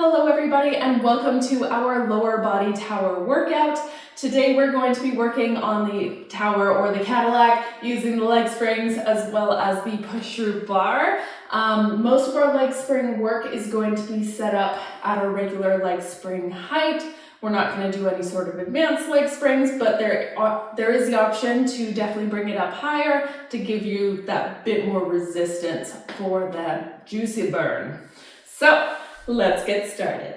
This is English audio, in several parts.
Hello everybody and welcome to our lower body tower workout. Today we're going to be working on the tower or the Cadillac using the leg springs as well as the push through bar. Most of our leg spring work is going to be set up at a regular leg spring height. We're not going to do any sort of advanced leg springs, but there is the option to definitely bring it up higher to give you that bit more resistance for that juicy burn. So let's get started.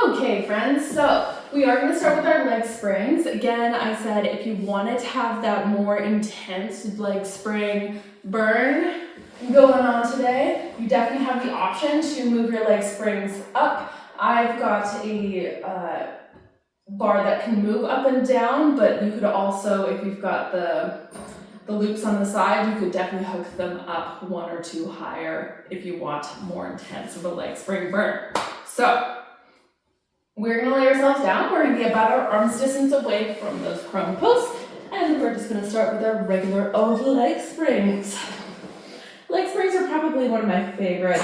Okay friends, so we are going to start with our leg springs. Again, I said if you wanted to have that more intense leg spring burn going on today, you definitely have the option to move your leg springs up. I've got a bar that can move up and down, but you could also, if you've got the loops on the side, you could definitely hook them up one or two higher if you want more intense of a leg spring burn. So we're going to lay ourselves down. We're going to be about our arm's distance away from those chrome posts, and we're just going to start with our regular old leg springs. Leg springs are probably one of my favorites.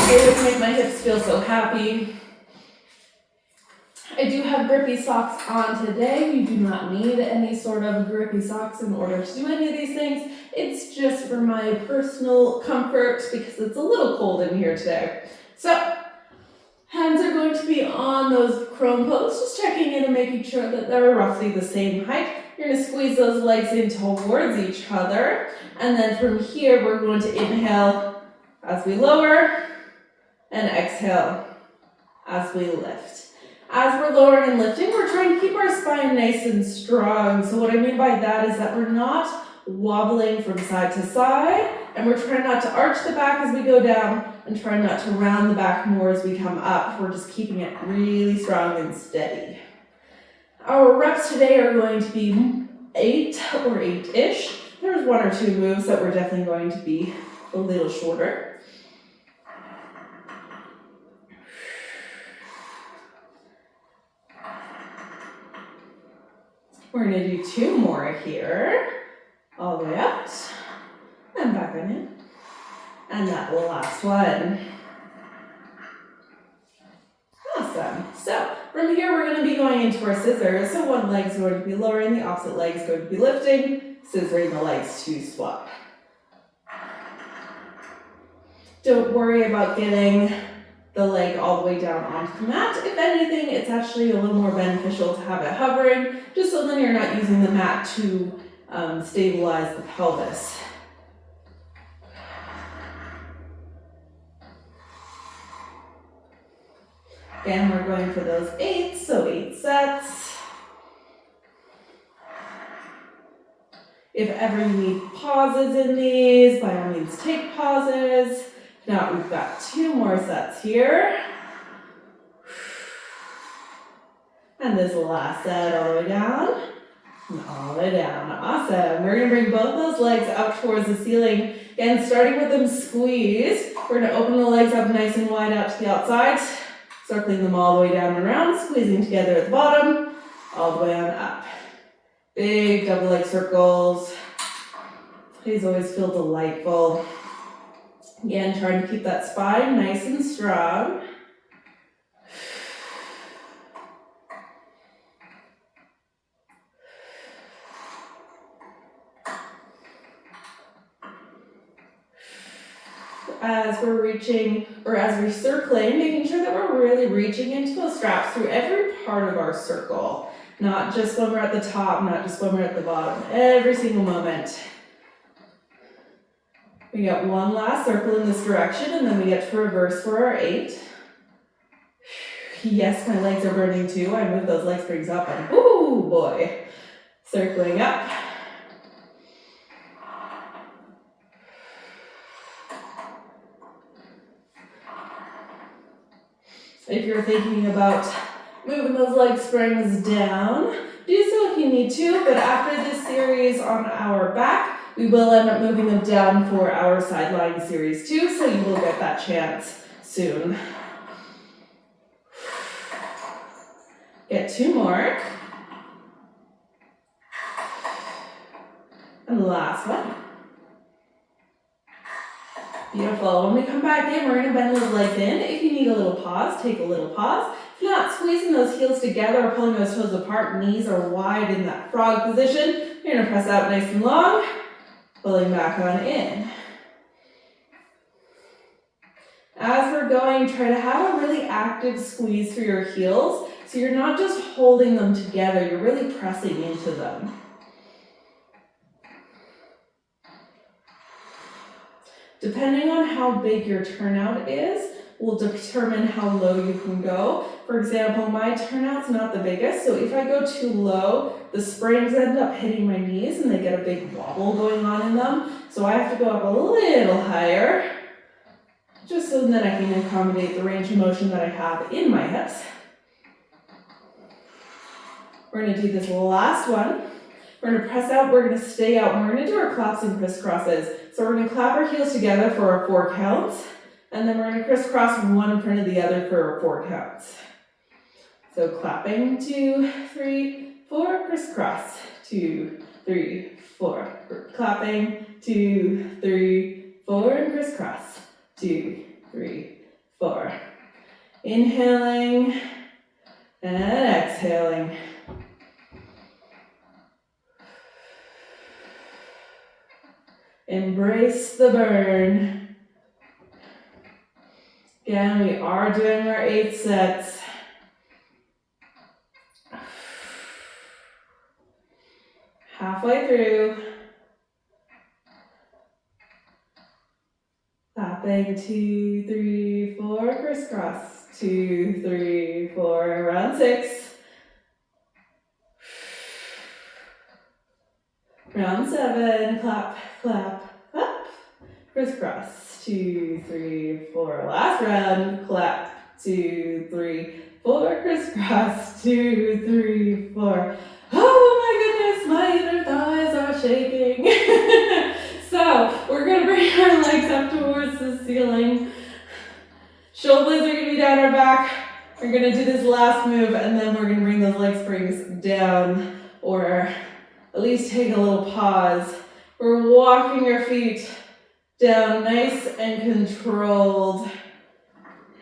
They always make my hips feel so happy. I do have grippy socks on today. You do not need any sort of grippy socks in order to do any of these things. It's just for my personal comfort because it's a little cold in here today. So, hands are going to be on those chrome posts, just checking in and making sure that they're roughly the same height. You're going to squeeze those legs in towards each other. And then from here, we're going to inhale as we lower and exhale as we lift. As we're lowering and lifting, we're trying to keep our spine nice and strong. So what I mean by that is that we're not wobbling from side to side, and we're trying not to arch the back as we go down and trying not to round the back more as we come up. We're just keeping it really strong and steady. Our reps today are going to be 8 or 8-ish. There's 1 or 2 moves that we're definitely going to be a little shorter. We're going to do 2 more here, all the way out, and back on in, and that last one. Awesome. So from here, we're going to be going into our scissors. So one leg's going to be lowering, the opposite leg's going to be lifting, scissoring the legs to swap. Don't worry about getting the leg all the way down onto the mat. If anything, it's actually a little more beneficial to have it hovering, just so then you're not using the mat to stabilize the pelvis. Again, we're going for those 8, so 8 sets. If ever you need pauses in these, by all means take pauses. Now we've got 2 more sets here. And this last set all the way down. And all the way down. Awesome. We're going to bring both those legs up towards the ceiling. Again, starting with them squeezed. We're going to open the legs up nice and wide out to the outside. Circling them all the way down and around. Squeezing together at the bottom. All the way on up. Big double leg circles. These always feel delightful. Again, trying to keep that spine nice and strong. As we're reaching, or as we're circling, making sure that we're really reaching into those straps through every part of our circle. Not just when we're at the top, not just when we're at the bottom. Every single moment. We got one last circle in this direction, and then we get to reverse for our 8. Yes, my legs are burning too. I move those leg springs up, and ooh boy. Circling up. If you're thinking about moving those leg springs down, do so if you need to, but after this series on our back, we will end up moving them down for our sideline series too, so you will get that chance soon. Get 2 more. And last one. Beautiful. When we come back in, we're going to bend those legs in. If you need a little pause, take a little pause. If you're not squeezing those heels together or pulling those toes apart, knees are wide in that frog position. You're going to press out nice and long, pulling back on in. As we're going, try to have a really active squeeze through your heels, so you're not just holding them together, you're really pressing into them. Depending on how big your turnout is, will determine how low you can go. For example, my turnout's not the biggest, so if I go too low, the springs end up hitting my knees and they get a big wobble going on in them. So I have to go up a little higher, just so that I can accommodate the range of motion that I have in my hips. We're going to do this last one. We're going to press out, we're going to stay out, and we're going to do our claps and crisscrosses. So we're going to clap our heels together for our 4 counts, and then we're going to crisscross one in front of the other for our 4 counts. So clapping, 2, 3, 4, crisscross, 2, 3, 4. Clapping, 2, 3, 4, and crisscross, 2, 3, 4. Inhaling and exhaling. Embrace the burn. Again, we are doing our 8 sets. Halfway through. Clapping, 2, 3, 4, crisscross, 2, 3, 4, round 6. Round 7, clap, clap, clap, crisscross, 2, 3, 4, last round, clap, 2, 3, 4, crisscross, 2, 3, 4. Oh my goodness, my inner thighs are shaking. So, we're going to bring our legs up towards the ceiling. Shoulder blades are going to be down our back. We're going to do this last move, and then we're going to bring those leg springs down, or at least take a little pause. We're walking our feet down nice and controlled,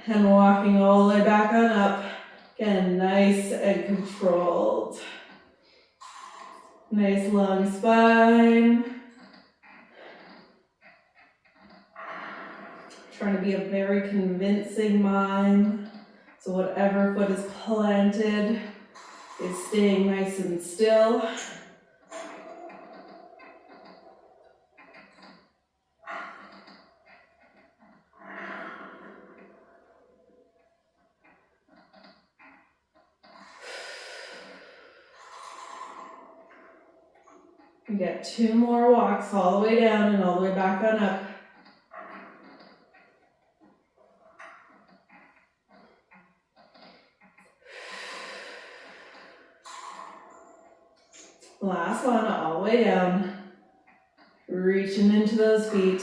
and walking all the way back on up. Again, nice and controlled. Nice long spine. Trying to be a very convincing mind. So whatever foot is planted is staying nice and still. We get 2 more walks all the way down and all the way back on up. Last one, all the way down. Reaching into those feet.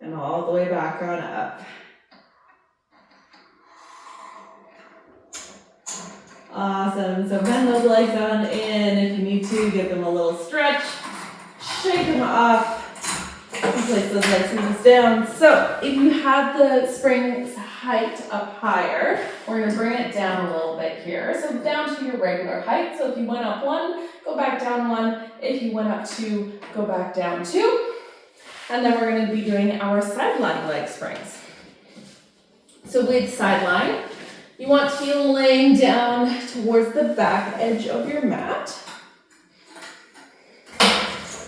And all the way back on up. Awesome. So bend those legs on in. If you need to, give them a little stretch. Shake them off. And place those legs knees down. So if you have the springs height up higher, we're going to bring it down a little bit here. So down to your regular height. So if you went up 1, go back down 1. If you went up 2, go back down 2. And then we're going to be doing our sideline leg springs. So with sideline, you want to be laying down towards the back edge of your mat.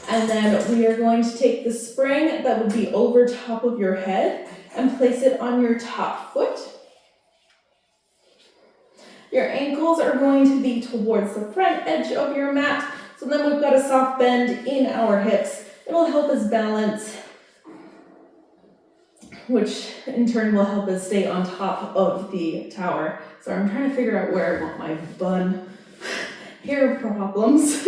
And then we are going to take the spring that would be over top of your head and place it on your top foot. Your ankles are going to be towards the front edge of your mat. So then we've got a soft bend in our hips. It'll help us balance, which in turn will help us stay on top of the tower. So I'm trying to figure out where I want my bun. Hair problems.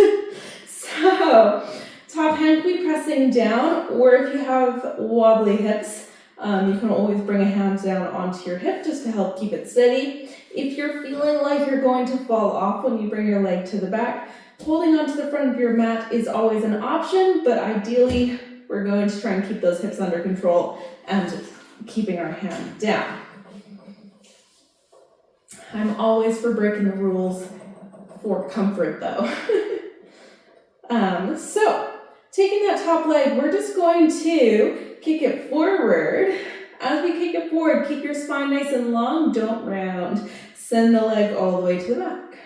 So, top hand can be pressing down, or if you have wobbly hips, you can always bring a hand down onto your hip just to help keep it steady. If you're feeling like you're going to fall off when you bring your leg to the back, Holding onto the front of your mat is always an option, but ideally we're going to try and keep those hips under control and keeping our hand down. I'm always for breaking the rules for comfort though. So taking that top leg, we're just going to kick it forward. As we kick it forward, keep your spine nice and long, don't round. Send the leg all the way to the back.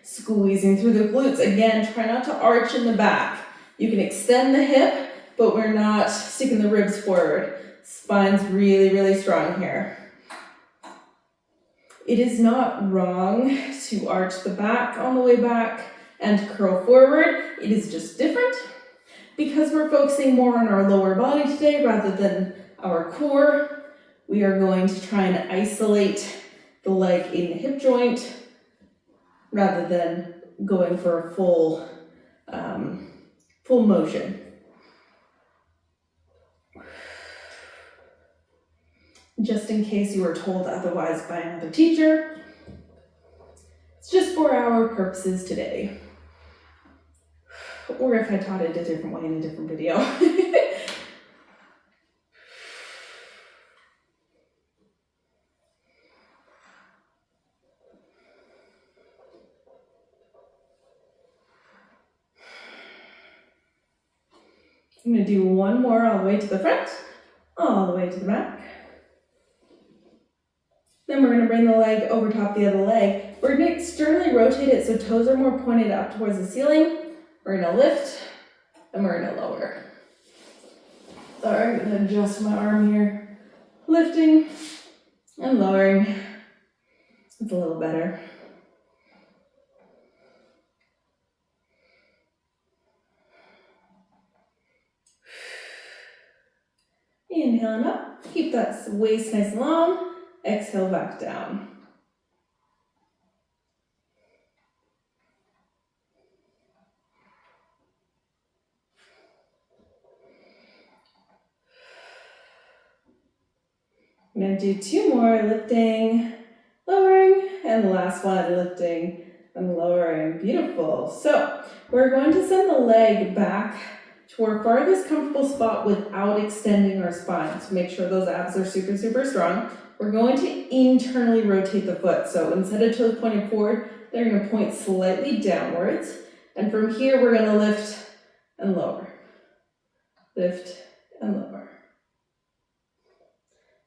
Squeezing through the glutes. Again, try not to arch in the back. You can extend the hip, but we're not sticking the ribs forward. Spine's really, really strong here. It is not wrong to arch the back on the way back and curl forward. It is just different because we're focusing more on our lower body today rather than our core. We are going to try and isolate the leg in the hip joint rather than going for a full motion. Just in case you were told otherwise by another teacher, it's just for our purposes today. Or if I taught it a different way in a different video. I'm going to do one more all the way to the front, all the way to the back. Then we're going to bring the leg over top the other leg. We're going to externally rotate it so toes are more pointed up towards the ceiling. We're going to lift and we're going to lower. Sorry, I'm going to adjust my arm here. Lifting and lowering. It's a little better. Inhaling up, keep that waist nice and long. Exhale back down. I'm going to do two more, lifting, lowering, and the last one, lifting and lowering. Beautiful. So we're going to send the leg back to our farthest comfortable spot without extending our spine. So make sure those abs are super, super strong. We're going to internally rotate the foot. So instead of toes pointing forward, they're going to point slightly downwards. And from here, we're going to lift and lower. Lift and lower.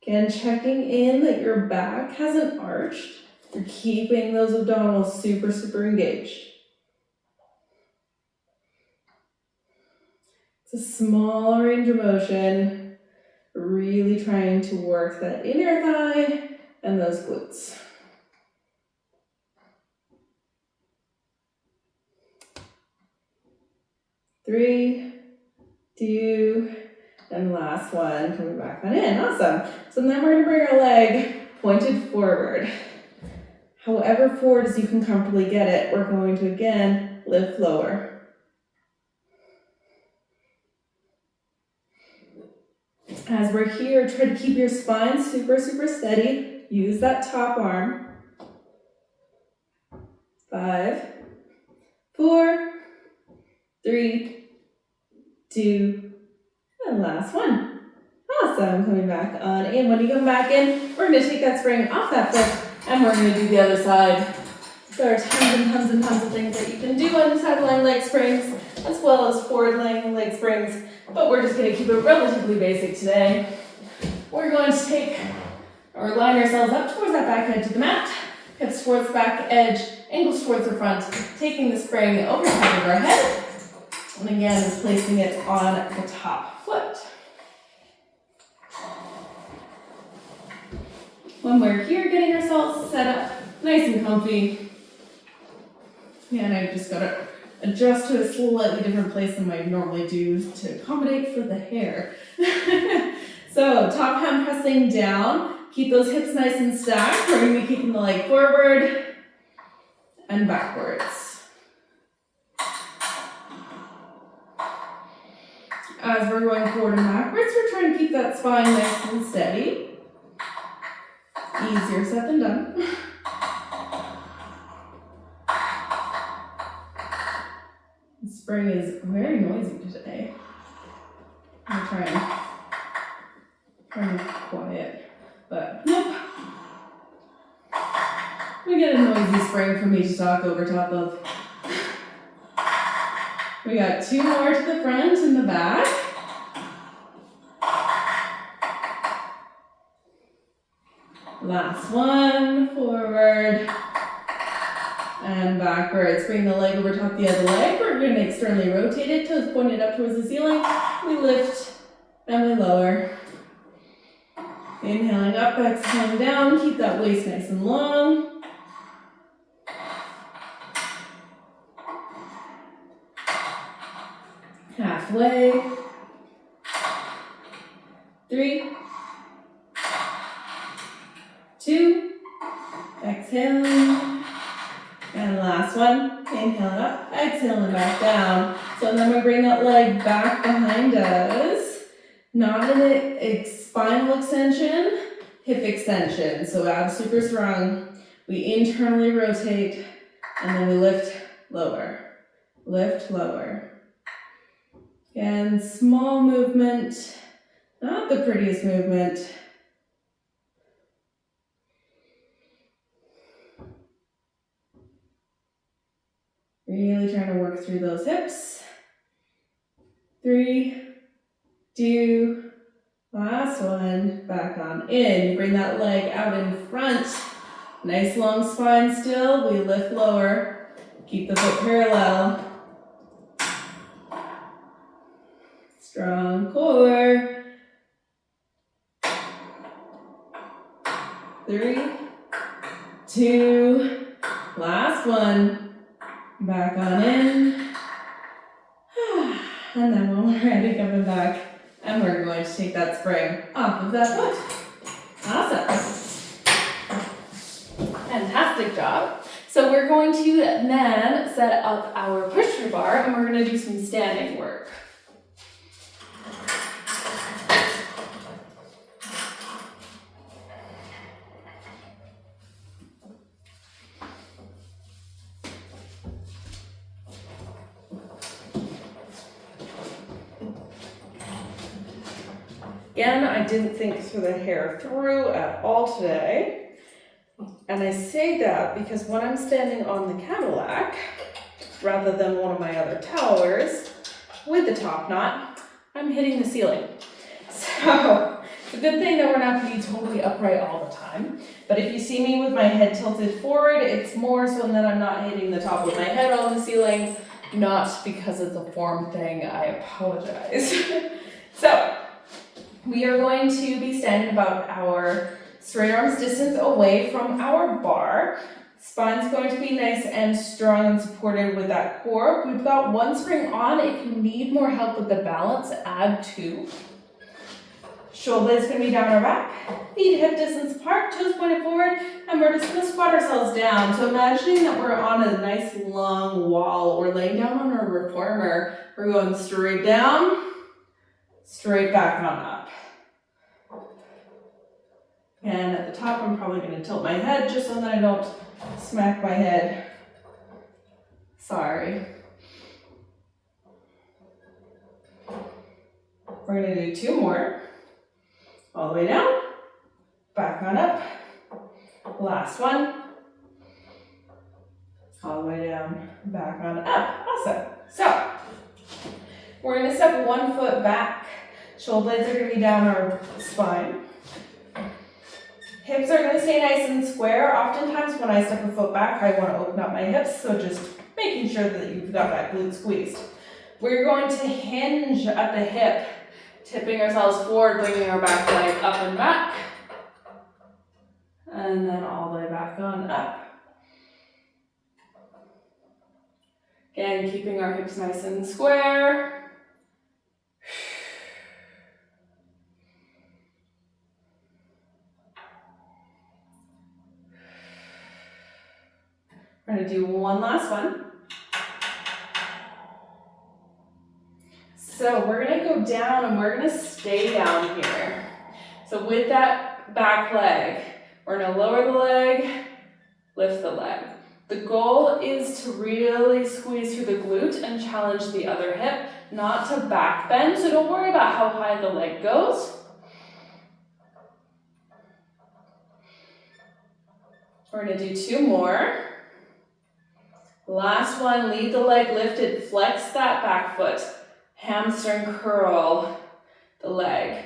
Again, checking in that your back hasn't arched. You're keeping those abdominals super, super engaged. It's a small range of motion, really trying to work that inner thigh and those glutes. Three, two, and last one, coming back on in. Awesome. So then we're going to bring our leg pointed forward. However forward as you can comfortably get it, we're going to again lift lower. As we're here, try to keep your spine super, super steady. Use that top arm. 5, 4, 3, 2, and last one. Awesome. Coming back on in. When you come back in, we're going to take that spring off that foot and we're going to do the other side. There are tons and tons and tons of things that you can do on the sideline leg springs as well as forward laying leg springs, but we're just going to keep it relatively basic today. We're going to take or line ourselves up towards that back edge of the mat, hips towards the back edge, ankles towards the front, taking the spring over top of our head, and again, placing it on the top foot. When we're here, getting ourselves set up nice and comfy. And I've just got to adjust to a slightly different place than I normally do to accommodate for the hair. So top hand pressing down, keep those hips nice and stacked. We're going to be keeping the leg forward and backwards. As we're going forward and backwards, we're trying to keep that spine nice and steady. Easier said than done. The spring is very noisy today. I'm trying to be quiet, but nope. We get a noisy spring for me to talk over top of. We got 2 more to the front and the back. Last one, forward and backwards. Bring the leg over top the other leg. We're going to externally rotate it, toes pointed up towards the ceiling. We lift and we lower. Inhaling up, exhaling down. Keep that waist nice and long. Halfway. 3, 2, exhaling, and last one, inhaling up, exhaling back down. So then we bring that leg back behind us, not a spinal extension, hip extension. So abs super strong. We internally rotate, and then we lift, lower, lift, lower. And small movement, not the prettiest movement. Really trying to work through those hips. 3, 2, last one, back on in. Bring that leg out in front. Nice long spine still. We lift lower. Keep the foot parallel. Strong core. 3, 2, last one. Back on in. And then when we're ready, coming back, and we're going to take that spring off of that foot. Awesome. Fantastic job. So we're going to then set up our push-through bar, and we're going to do some standing work. Again, I didn't think through the hair through at all today. And I say that because when I'm standing on the Cadillac, rather than one of my other towers, with the top knot, I'm hitting the ceiling. So, it's a good thing that we're not going to be totally upright all the time. But if you see me with my head tilted forward, it's more so that I'm not hitting the top of my head on the ceiling, not because it's a form thing. I apologize. So, we are going to be standing about our straight arms distance away from our bar. Spine's going to be nice and strong and supported with that core. We've got 1 spring on. If you need more help with the balance, add 2. Shoulder blades going to be down our back. Feet hip distance apart, toes pointed forward, and we're just going to squat ourselves down. So imagining that we're on a nice long wall or laying down on our reformer. We're going straight down, straight back on up. And at the top, I'm probably going to tilt my head just so that I don't smack my head. Sorry. We're going to do 2 more. All the way down, back on up. Last one. All the way down, back on up. Awesome. So, we're going to step 1 foot back. Shoulder blades are going to be down our spine. Hips are going to stay nice and square. Oftentimes when I step a foot back, I want to open up my hips, so just making sure that you've got that glute squeezed. We're going to hinge at the hip, tipping ourselves forward, bringing our back leg up and back, and then all the way back on up. Again, keeping our hips nice and square. We're going to do 1 last one. So we're going to go down and we're going to stay down here. So with that back leg, we're going to lower the leg, lift the leg. The goal is to really squeeze through the glute and challenge the other hip, not to back bend, so don't worry about how high the leg goes. We're gonna do 2 more. Last one, leave the leg lifted, flex that back foot, hamstring curl the leg,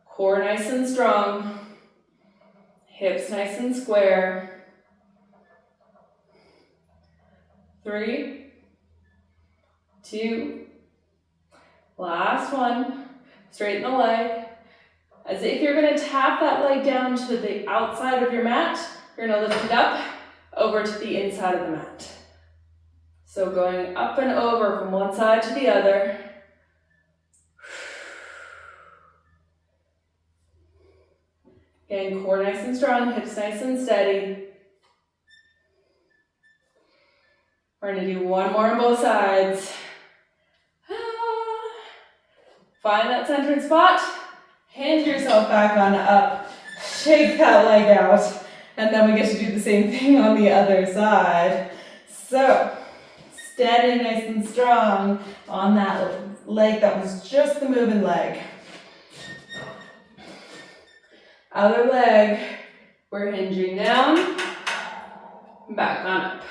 core nice and strong, hips nice and square. 3, 2, last one, straighten the leg. As if you're gonna tap that leg down to the outside of your mat, you're gonna lift it up over to the inside of the mat. So going up and over from one side to the other. Again, core nice and strong, hips nice and steady. We're gonna do 1 more on both sides. Find that centered spot, hinge yourself back on up, shake that leg out, and then we get to do the same thing on the other side. So, steady, nice and strong on that leg that was just the moving leg. Other leg, we're hinging down, back on up.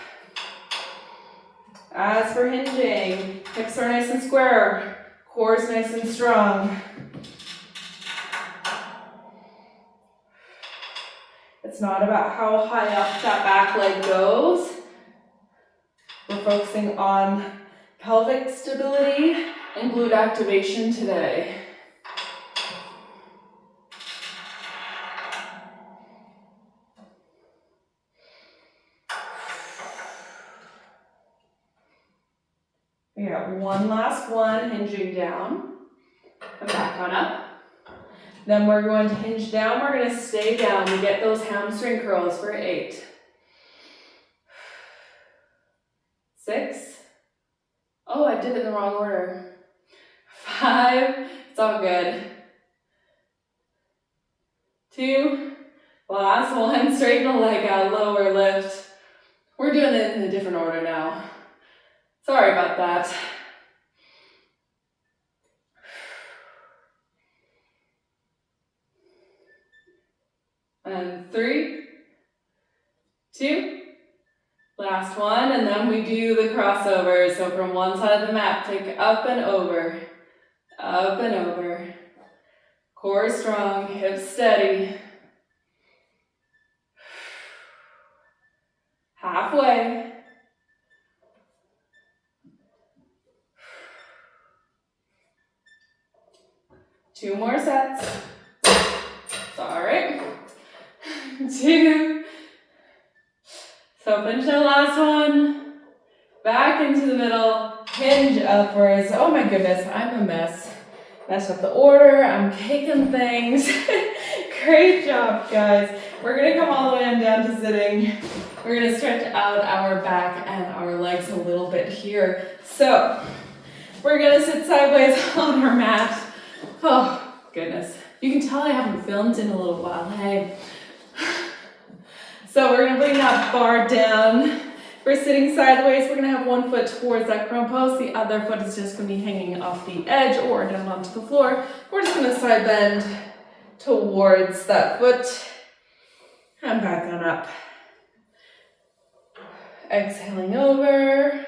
As for hinging, hips are nice and square, core is nice and strong. It's not about how high up that back leg goes. We're focusing on pelvic stability and glute activation today. We got one last one, hinging down and back on up. Then we're going to hinge down, we're gonna stay down. We get those hamstring curls for 8, 6, oh, I did it in the wrong order. 5, it's all good. 2, last one, straighten the leg out, lower lift. We're doing it in a different order now. Sorry about that. And 3, 2, last one, and then we do the crossover. So from one side of the mat, take up and over, core strong, hips steady. Halfway. Two more sets. Sorry. 2. So finish that last one. Back into the middle. Hinge upwards. Oh my goodness, I'm a mess. Messed up the order. I'm kicking things. Great job, guys. We're gonna come all the way on down to sitting. We're gonna stretch out our back and our legs a little bit here. So we're gonna sit sideways on our mat. Oh, goodness. You can tell I haven't filmed in a little while, hey? So we're gonna bring that bar down. We're sitting sideways. We're gonna have one foot towards that chrome post. The other foot is just gonna be hanging off the edge or down onto the floor. We're just gonna side bend towards that foot and back on up. Exhaling over,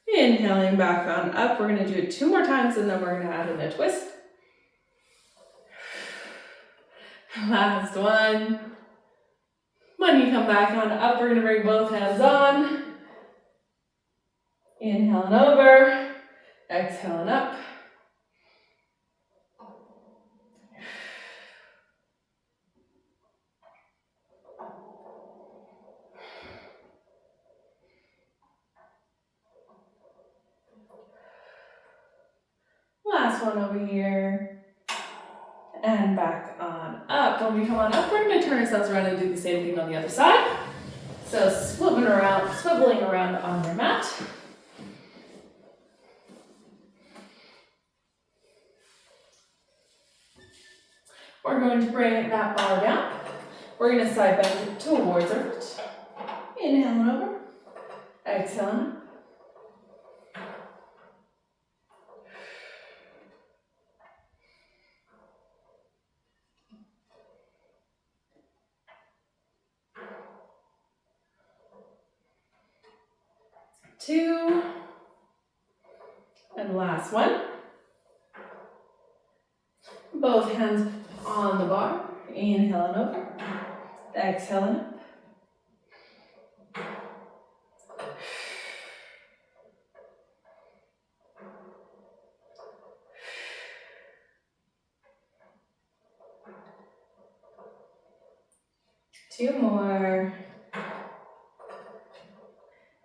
inhaling back on up. We're gonna do it 2 more times and then we're gonna add in a twist. Last one. When you come back on up, we're gonna bring both hands on. Inhaling over, exhaling up. Last one over here. And back on up. When we come on up, we're going to turn ourselves around and do the same thing on the other side. So swiveling around on your mat. We're going to bring that bar down. We're going to side bend towards our foot. Inhaling over, Exhale. 2, and last one. Both hands on the bar, inhaling over, exhaling up. 2 more.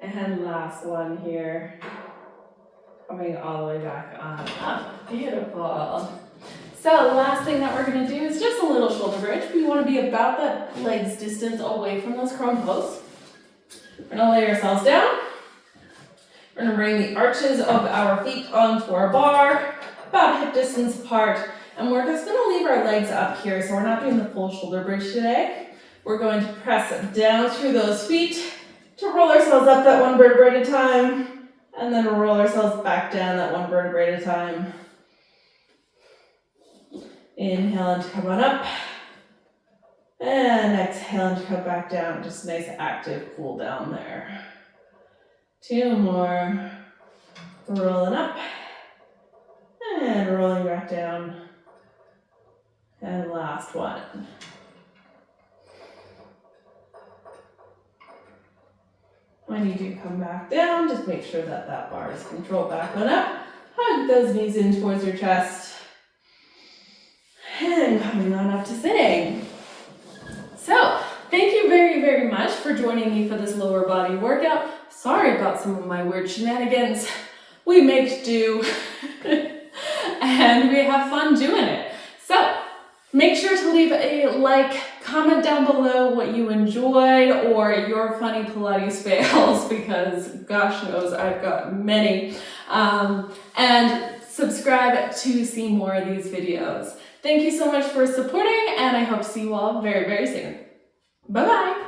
And last one here. Coming all the way back on up. Beautiful. So last thing that we're going to do is just a little shoulder bridge. We want to be about that legs distance away from those chrome posts. We're going to lay ourselves down. We're going to bring the arches of our feet onto our bar, about hip distance apart. And we're just going to leave our legs up here. So we're not doing the full shoulder bridge today. We're going to press down through those feet to roll ourselves up that one vertebrae at a time, and then roll ourselves back down that one vertebrae at a time. Inhale and come on up, and exhale and come back down. Just a nice active cool down there. 2 more. Rolling up, and rolling back down. And last one. When you do come back down, just make sure that that bar is controlled back on up. Hug those knees in towards your chest. And coming on up to sitting. So, thank you very, very much for joining me for this lower body workout. Sorry about some of my weird shenanigans. We make do, and we have fun doing it. So, make sure to leave a like, comment down below what you enjoyed or your funny Pilates fails, because gosh knows I've got many. And subscribe to see more of these videos. Thank you so much for supporting, and I hope to see you all very, very soon. Bye-bye.